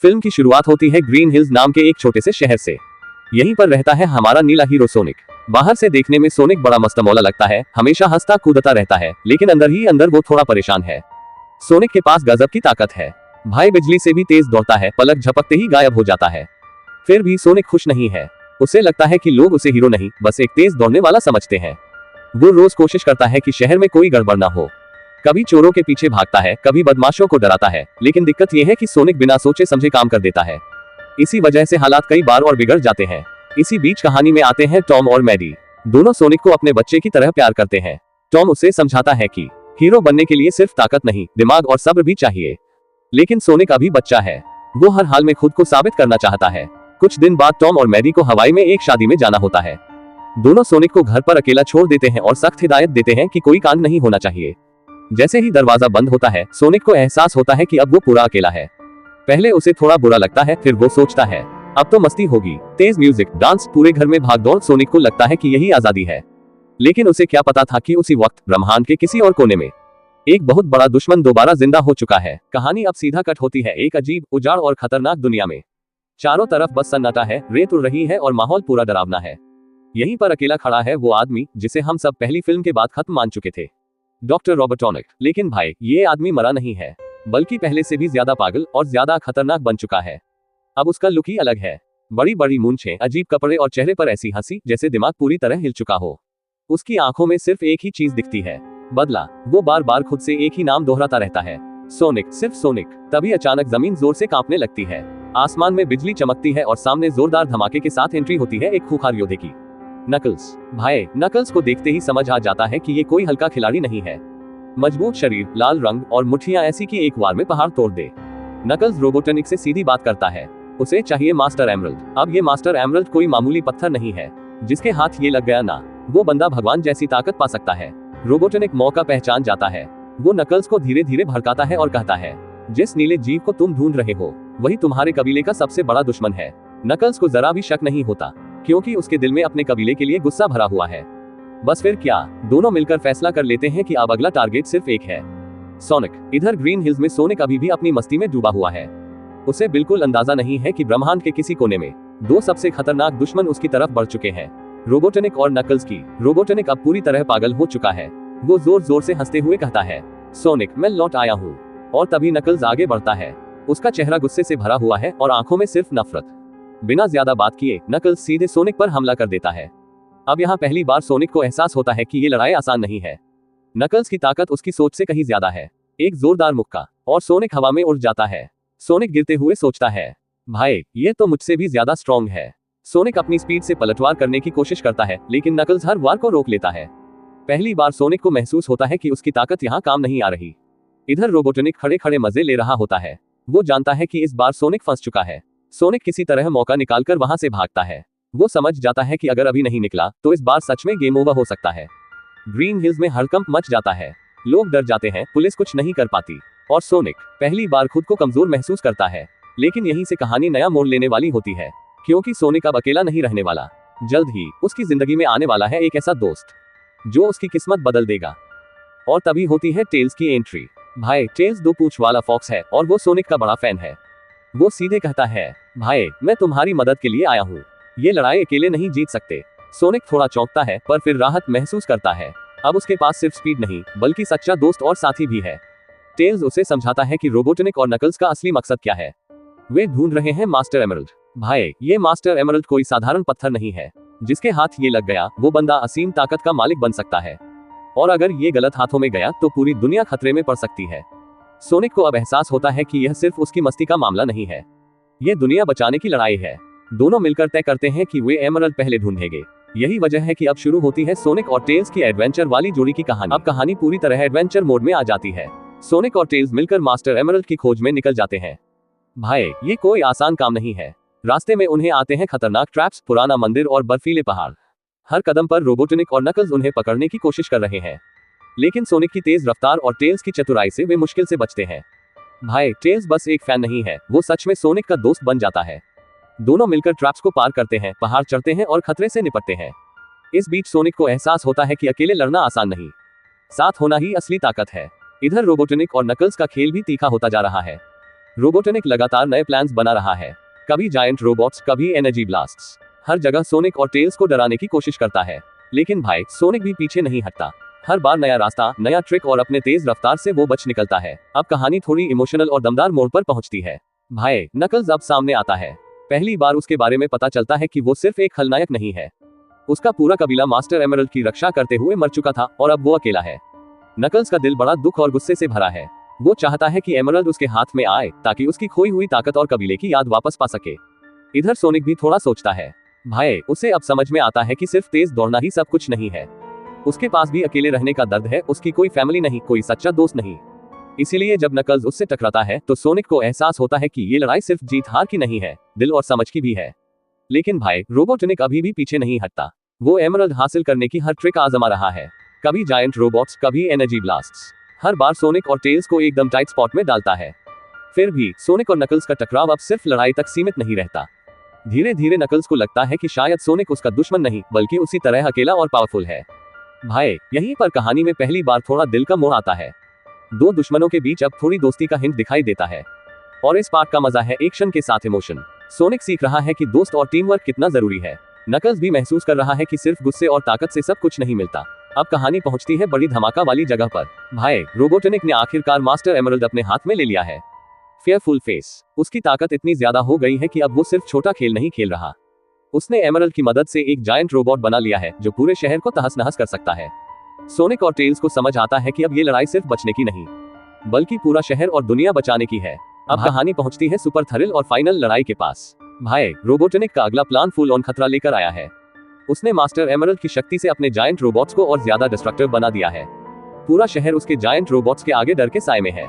Film की शुरुआत होती है ग्रीन हिल्स नाम के एक छोटे से शहर से। यहीं पर रहता है हमारा नीला हीरो सोनिक। बाहर से देखने में सोनिक बड़ा मस्तमौला लगता है, हमेशा हंसता कूदता रहता है, लेकिन अंदर ही अंदर वो थोड़ा परेशान है। सोनिक के पास गजब की ताकत है। भाई बिजली से भी तेज दौड़ता है, पलक झपकते ही गायब हो जाता है। फिर भी सोनिक खुश नहीं है। उसे लगता है कि लोग उसे हीरो नहीं, बस एक तेज दौड़ने वाला समझते हैं। वो रोज कोशिश करता है कि शहर में कोई गड़बड़ ना हो। कभी चोरों के पीछे भागता है, कभी बदमाशों को डराता है, लेकिन दिक्कत यह है कि सोनिक बिना सोचे समझे काम कर देता है। इसी वजह से हालात कई बार और बिगड़ जाते हैं। इसी बीच कहानी में आते हैं टॉम और मैडी। दोनों सोनिक को अपने बच्चे की तरह प्यार करते हैं। टॉम उसे समझाता है कि हीरो बनने के लिए सिर्फ ताकत नहीं, दिमाग और सब्र भी चाहिए। लेकिन सोनिक अभी बच्चा है, वो हर हाल में खुद को साबित करना चाहता है। कुछ दिन बाद टॉम और मैडी को हवाई में एक शादी में जाना होता है। दोनों सोनिक को घर पर अकेला छोड़ देते हैं और सख्त हिदायत देते हैं कि कोई कांड नहीं होना चाहिए। जैसे ही दरवाजा बंद होता है, सोनिक को एहसास होता है कि अब वो पूरा अकेला है। पहले उसे थोड़ा बुरा लगता है, फिर वो सोचता है अब तो मस्ती होगी। तेज म्यूजिक, डांस, पूरे घर में भागदौड़। सोनिक को लगता है कि यही आजादी है। लेकिन उसे क्या पता था कि उसी वक्त ब्रह्मांड के किसी और कोने में एक बहुत बड़ा दुश्मन दोबारा जिंदा हो चुका है। कहानी अब सीधा कट होती है एक अजीब, उजाड़ और खतरनाक दुनिया में। चारों तरफ बस सन्नाटा है, रेत उड़ रही है और माहौल पूरा डरावना है। यहीं पर अकेला खड़ा है वो आदमी जिसे हम सब पहली फिल्म के बाद खत्म मान चुके थे, डॉक्टर रॉबर्टोनिक। लेकिन भाई, ये आदमी मरा नहीं है, बल्कि पहले से भी ज्यादा पागल और ज्यादा खतरनाक बन चुका है। अब उसका लुक ही अलग है। बड़ी बड़ी मूंछें, अजीब कपड़े और चेहरे पर ऐसी हंसी जैसे दिमाग पूरी तरह हिल चुका हो। उसकी आंखों में सिर्फ एक ही चीज दिखती है, बदला। वो बार बार खुद से एक ही नाम दोहराता रहता है, सोनिक, सिर्फ सोनिक। तभी अचानक जमीन जोर से कांपने लगती है, आसमान में बिजली चमकती है और सामने जोरदार धमाके के साथ एंट्री होती है एक खूंखार योद्धे की, नकल्स। भाई, नकल्स को देखते ही समझ आ जाता है कि ये कोई हल्का खिलाड़ी नहीं है। मजबूत शरीर, लाल रंग और मुट्ठियां ऐसी कि एक बार में पहाड़ तोड़ दे। नकल्स रोबोटनिक से सीधी बात करता है, उसे चाहिए मास्टर एमरल्ड। अब ये मास्टर एमरल्ड कोई मामूली पत्थर नहीं है, जिसके हाथ ये लग गया ना, वो बंदा भगवान जैसी ताकत पा सकता है। रोबोटनिक मौका पहचान जाता है। वो नकल्स को धीरे धीरे भड़काता है और कहता है, जिस नीले जीव को तुम ढूंढ रहे हो, वही तुम्हारे कबीले का सबसे बड़ा दुश्मन है। नकल्स को जरा भी शक नहीं होता, क्योंकि उसके दिल में अपने कबीले के लिए गुस्सा भरा हुआ है। बस फिर क्या, दोनों मिलकर फैसला कर लेते हैं कि अब अगला टारगेट सिर्फ एक है, सोनिक। इधर ग्रीन हिल्स में सोनिक अभी भी अपनी मस्ती में डूबा हुआ है। उसे बिल्कुल अंदाजा नहीं है कि ब्रह्मांड के किसी कोने में दो सबसे खतरनाक दुश्मन उसकी तरफ बढ़ चुके हैं, रोबोटनिक और नकल्स की। रोबोटनिक अब पूरी तरह पागल हो चुका है। वो जोर जोर से हंसते हुए कहता है, सोनिक, मैं लौट आया हूँ। और तभी नकल्स आगे बढ़ता है। उसका चेहरा गुस्से से भरा हुआ है और आंखों में सिर्फ नफरत। बिना ज्यादा बात किए नकल्स सीधे सोनिक पर हमला कर देता है। अब यहाँ पहली बार सोनिक को एहसास होता है कि ये लड़ाई आसान नहीं है। नकल्स की ताकत उसकी सोच से कहीं ज्यादा है। एक जोरदार मुक्का और सोनिक हवा में उड़ जाता है। सोनिक गिरते हुए सोचता है, भाई, ये तो मुझसे भी ज्यादा स्ट्रॉन्ग है। सोनिक अपनी स्पीड से पलटवार करने की कोशिश करता है, लेकिन नकल्स हर वार को रोक लेता है। पहली बार सोनिक को महसूस होता है कि उसकी ताकत यहाँ काम नहीं आ रही। इधर रोबोटनिक खड़े खड़े मजे ले रहा होता है। वो जानता है कि इस बार सोनिक फंस चुका है। सोनिक किसी तरह मौका निकालकर वहां से भागता है। वो समझ जाता है कि अगर अभी नहीं निकला तो इस बार सच में गेम ओवर हो सकता है। ग्रीन हिल्स में हड़कंप मच जाता है। लोग डर जाते हैं, पुलिस कुछ नहीं कर पाती, और सोनिक पहली बार खुद को कमजोर महसूस करता है। लेकिन यहीं से कहानी नया मोड़ लेने वाली होती है, क्योंकि सोनिक अब अकेला नहीं रहने वाला। जल्द ही उसकी जिंदगी में आने वाला है एक ऐसा दोस्त जो उसकी किस्मत बदल देगा। और तभी होती है टेल्स की एंट्री। भाई, टेल्स दो पूंछ वाला फॉक्स है और वो सोनिक का बड़ा फैन है। वो सीधे कहता है, भाई, मैं तुम्हारी मदद के लिए आया हूँ, ये लड़ाई अकेले नहीं जीत सकते। सोनिक थोड़ा चौंकता है, पर फिर राहत महसूस करता है। अब उसके पास सिर्फ स्पीड नहीं, बल्कि सच्चा दोस्त और साथी भी है। टेल्स उसे समझाता है कि रोबोटनिक और नकल्स का असली मकसद क्या है। वे ढूंढ रहे हैं मास्टर एमरल्ड। भाई, ये मास्टर एमरल्ड कोई साधारण पत्थर नहीं है। जिसके हाथ ये लग गया, वो बंदा असीम ताकत का मालिक बन सकता है। और अगर ये गलत हाथों में गया तो पूरी दुनिया खतरे में पड़ सकती है। सोनिक को अब एहसास होता है कि यह सिर्फ उसकी मस्ती का मामला नहीं है, ये दुनिया बचाने की लड़ाई है। दोनों मिलकर तय करते हैं कि वे एमरल्ड पहले ढूंढेंगे। यही वजह है कि अब शुरू होती है सोनिक और टेल्स की एडवेंचर वाली जोड़ी की कहानी। अब कहानी पूरी तरह एडवेंचर मोड में आ जाती है। सोनिक और टेल्स मिलकर मास्टर एमरल्ड की खोज में निकल जाते हैं। भाई, ये कोई आसान काम नहीं है। रास्ते में उन्हें आते हैं खतरनाक ट्रैप्स, पुराना मंदिर और बर्फीले पहाड़। हर कदम पर रोबोटनिक और नकल्स उन्हें पकड़ने की कोशिश कर रहे हैं, लेकिन सोनिक की तेज रफ्तार और टेल्स की चतुराई से वे मुश्किल से बचते हैं। भाई, टेल्स बस एक फैन नहीं है, वो सच में सोनिक का दोस्त बन जाता है। दोनों मिलकर ट्रैप्स को पार करते हैं, पहाड़ चढ़ते हैं और खतरे से निपटते हैं। इस बीच सोनिक को एहसास होता है कि अकेले लड़ना आसान नहीं, साथ होना ही असली ताकत है। इधर रोबोटनिक और नकल्स का खेल भी तीखा होता जा रहा है। रोबोटनिक लगातार नए प्लान्स बना रहा है, कभी जायंट रोबोट्स, कभी एनर्जी ब्लास्ट्स। हर जगह सोनिक और टेल्स को डराने की कोशिश करता है, लेकिन भाई सोनिक भी पीछे नहीं हटता। हर बार नया रास्ता, नया ट्रिक और अपने तेज रफ्तार से वो बच निकलता है। अब कहानी थोड़ी इमोशनल और दमदार मोड़ पर पहुंचती है। भाई नकल्स अब सामने आता है। पहली बार उसके बारे में पता चलता है कि वो सिर्फ एक खलनायक नहीं है। उसका पूरा कबीला मास्टर एमरल्ड की रक्षा करते हुए मर चुका था और अब वो अकेला है। नकल्स का दिल बड़ा दुख और गुस्से से भरा है। वो चाहता है कि एमरल्ड उसके हाथ में आए ताकि उसकी खोई हुई ताकत और कबीले की याद वापस पा सके। इधर सोनिक भी थोड़ा सोचता है। भाई उसे अब समझ में आता है कि सिर्फ तेज दौड़ना ही सब कुछ नहीं है। उसके पास भी अकेले रहने का दर्द है, उसकी कोई फैमिली नहीं, कोई सच्चा दोस्त नहीं। इसीलिए जब नकल्स उससे टकराता है तो सोनिक को एहसास होता है कि ये लड़ाई सिर्फ जीत हार की नहीं है, दिल और समझ की भी है। लेकिन भाई रोबोटनिक अभी भी पीछे नहीं हटता। वो एमरल्ड हासिल करने की हर ट्रिक आजमा रहा है, कभी जायंट रोबोट्स, कभी एनर्जी ब्लास्ट्स। हर बार सोनिक और टेल्स को एकदम टाइट स्पॉट में डालता है। फिर भी सोनिक और नकल्स का टकराव अब सिर्फ लड़ाई तक सीमित नहीं रहता। धीरे धीरे नकल्स को लगता है कि शायद सोनिक उसका दुश्मन नहीं बल्कि उसी तरह अकेला और पावरफुल है। भाई यहीं पर कहानी में पहली बार थोड़ा दिल का मोड़ आता है। दो दुश्मनों के बीच अब थोड़ी दोस्ती का हिंट दिखाई देता है। और इस पार्ट का मजा है एक्शन के साथ इमोशन। सोनिक सीख रहा है कि दोस्त और टीम वर्क कितना जरूरी है। नकल्स भी महसूस कर रहा है कि सिर्फ गुस्से और ताकत से सब कुछ नहीं मिलता। अब कहानी पहुंचती है बड़ी धमाका वाली जगह पर। भाई रोबोटनिक ने आखिरकार मास्टर एमरल्ड अपने हाथ में ले लिया है। Fearful face. उसकी ताकत इतनी ज्यादा हो गई है कि अब वो सिर्फ छोटा खेल नहीं खेल रहा। उसने एमरल्ड की मदद से एक जायंट रोबोट बना लिया है जो पूरे शहर को तहस नहस कर सकता है। सोनिक और टेल्स को समझ आता है कि अब ये लड़ाई सिर्फ बचने की नहीं बल्कि पूरा शहर और दुनिया बचाने की है। अब कहानी पहुंचती है सुपर थ्रिल और फाइनल लड़ाई के पास। भाई रोबोटनिक का अगला प्लान फुल ऑन खतरा लेकर आया है। उसने मास्टर एमरल्ड की शक्ति से अपने जायंट रोबोट्स को और ज्यादा डिस्ट्रक्टिव बना दिया है। पूरा शहर उसके जायंट रोबोट्स के आगे डर के साए में है।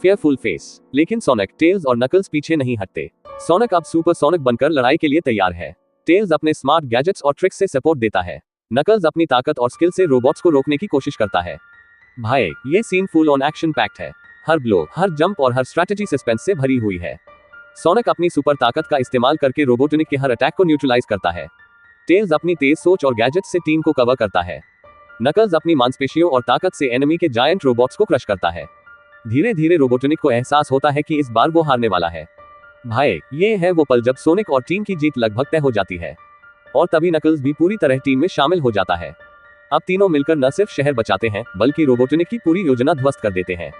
Fearful face. लेकिन सोनिक, टेल्स और नकल्स पीछे नहीं हटते। सोनिक अब सुपर सोनिक बनकर लड़ाई के लिए तैयार है। टेल्स अपने स्मार्ट गैजेट्स और ट्रिक्स से सपोर्ट देता है। नकल्स अपनी ताकत और स्किल से रोबोट्स को रोकने की कोशिश करता है। भाई ये scene full on action packed है। हर ब्लो, हर जंप और हर स्ट्रेटेजी सस्पेंस से भरी हुई है। सोनिक अपनी सुपर ताकत का इस्तेमाल करके रोबोटनिक के हर अटैक को न्यूट्रलाइज करता है। टेल्स अपनी तेज सोच और गैजेट्स से टीम को कवर करता है। नकल्स अपनी मांसपेशियों और ताकत से एनिमी के जायंट रोबोट्स को क्रश करता है। धीरे धीरे रोबोटनिक को एहसास होता है कि इस बार वो हारने वाला है। भाई ये है वो पल जब सोनिक और टीम की जीत लगभग तय हो जाती है। और तभी नकल्स भी पूरी तरह टीम में शामिल हो जाता है। अब तीनों मिलकर न सिर्फ शहर बचाते हैं बल्कि रोबोटनिक की पूरी योजना ध्वस्त कर देते हैं।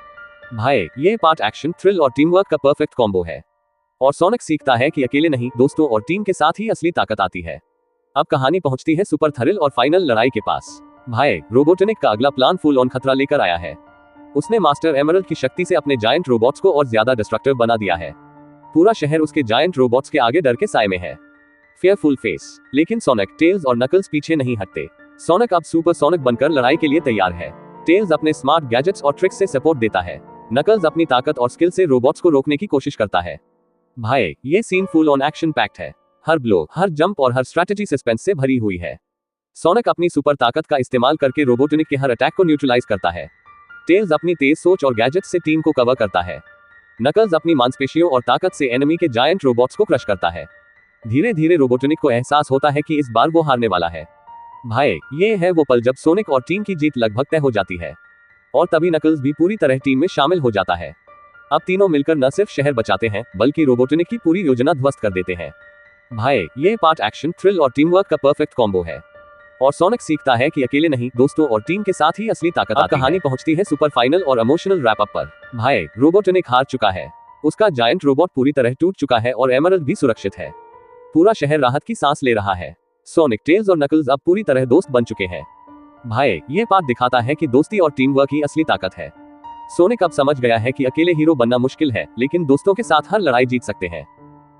भाई ये पार्ट एक्शन, थ्रिल और टीम वर्क का परफेक्ट कॉम्बो है। और सोनिक सीखता है कि अकेले नहीं, दोस्तों और टीम के साथ ही असली ताकत आती है। अब कहानी पहुंचती है सुपर थ्रिल और फाइनल लड़ाई के पास। भाई रोबोटनिक का अगला प्लान फुल ऑन खतरा लेकर आया है। उसने मास्टर एमरल्ड की शक्ति से अपने जायंट रोबोट्स को और ज्यादा डिस्ट्रक्टिव बना दिया है। पूरा शहर उसके जायंट रोबोट्स के आगे डर के साए में है। Fearful face. लेकिन सोनिक, टेल्स और नकल्स पीछे नहीं हटते। सोनिक अब सुपर सोनिक बनकर लड़ाई के लिए तैयार है। टेल्स अपने स्मार्ट गैजेट्स और ट्रिक्स से सपोर्ट देता है। नकल्स अपनी ताकत और स्किल से रोबोट्स को रोकने की कोशिश करता है। भाई ये scene full on action packed है। हर ब्लो, हर जंप और हर स्ट्रेटेजी सस्पेंस से भरी हुई है। सोनिक अपनी सुपर ताकत का इस्तेमाल करके रोबोटनिक के हर अटैक को न्यूट्रलाइज करता है। टेल्स अपनी तेज सोच और गैजेट्स से टीम को कवर करता है। नकल्स अपनी मांसपेशियों और ताकत से एनिमी के जायंट रोबोट्स को क्रश करता है। धीरे धीरे रोबोटनिक को एहसास होता है कि इस बार वो हारने वाला है। भाई ये है वो पल जब सोनिक और टीम की जीत लगभग तय हो जाती है। और तभी नकल्स भी पूरी तरह टीम में शामिल हो जाता है। अब तीनों मिलकर न सिर्फ शहर बचाते हैं बल्कि रोबोटनिक की पूरी योजना ध्वस्त कर देते हैं। भाई ये पार्ट एक्शन, थ्रिल और टीम वर्क का परफेक्ट कॉम्बो है। और सोनिक सीखता है कि अकेले नहीं, दोस्तों और टीम के साथ ही असली ताकत आती है। कहानी पहुंचती है सुपर फाइनल और इमोशनल रैप अप पर। भाई रोबोटनिक हार चुका है। उसका जायंट रोबोट पूरी तरह टूट चुका है और एमरल्ड भी सुरक्षित है। पूरा शहर राहत की सांस ले रहा है। सोनिक, टेल्स और नकल्स अब पूरी तरह दोस्त बन चुके हैं। भाई ये पार्ट दिखाता है कि दोस्ती और टीम वर्क ही असली ताकत है। सोनिक अब समझ गया है कि अकेले हीरो बनना मुश्किल है, लेकिन दोस्तों के साथ हर लड़ाई जीत सकते हैं।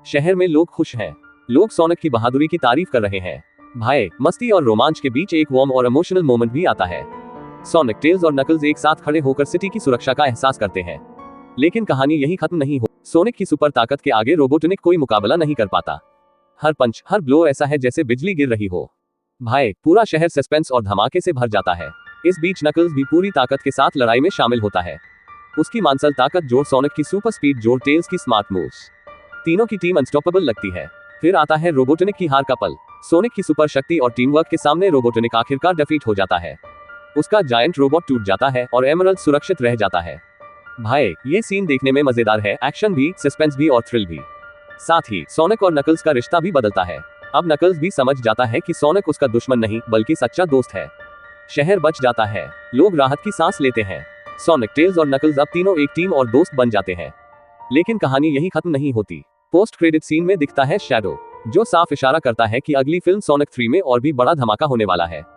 शहर में लोग खुश हैं। लोग सोनिक की बहादुरी की तारीफ कर रहे हैं। भाई मस्ती और रोमांच के बीच एक वार्म और इमोशनल मोमेंट भी आता है। सोनिक, टेल्स और नकल्स एक साथ खड़े होकर सिटी की सुरक्षा का एहसास करते हैं। लेकिन कहानी यही खत्म नहीं हो। सोनिक की सुपर ताकत के आगे रोबोटनिक कोई मुकाबला नहीं कर पाता। हर पंच, हर ब्लो ऐसा है जैसे बिजली गिर रही हो। भाई पूरा शहर सस्पेंस और धमाके से भर जाता है। इस बीच नकल्स भी पूरी ताकत के साथ लड़ाई में शामिल होता है। उसकी मांसल ताकत जोड़ सोनिक की सुपर स्पीड जोड़ टेल्स की स्मार्ट मूव्स, तीनों की टीम अनस्टॉपेबल लगती है। फिर आता है रोबोटनिक की हार का पल। सोनिक की सुपर शक्ति और टीम वर्क के सामने रोबोटनिक आखिरकार डिफीट हो जाता है। उसका जायंट रोबोट टूट जाता है और एमरल्ड सुरक्षित रह जाता है। भाई ये सीन देखने में मजेदार है, एक्शन भी, सस्पेंस भी और थ्रिल भी। साथ ही सोनिक और नकल्स का रिश्ता भी बदलता है। अब नकल्स भी समझ जाता है कि सोनिक उसका दुश्मन नहीं बल्कि सच्चा दोस्त है। शहर बच जाता है, लोग राहत की सांस लेते हैं। सोनिक, टेल्स और नकल्स अब तीनों एक टीम और दोस्त बन जाते हैं। लेकिन कहानी यही खत्म नहीं होती। पोस्ट क्रेडिट सीन में दिखता है शैडो, जो साफ इशारा करता है कि अगली फिल्म सोनिक 3 में और भी बड़ा धमाका होने वाला है।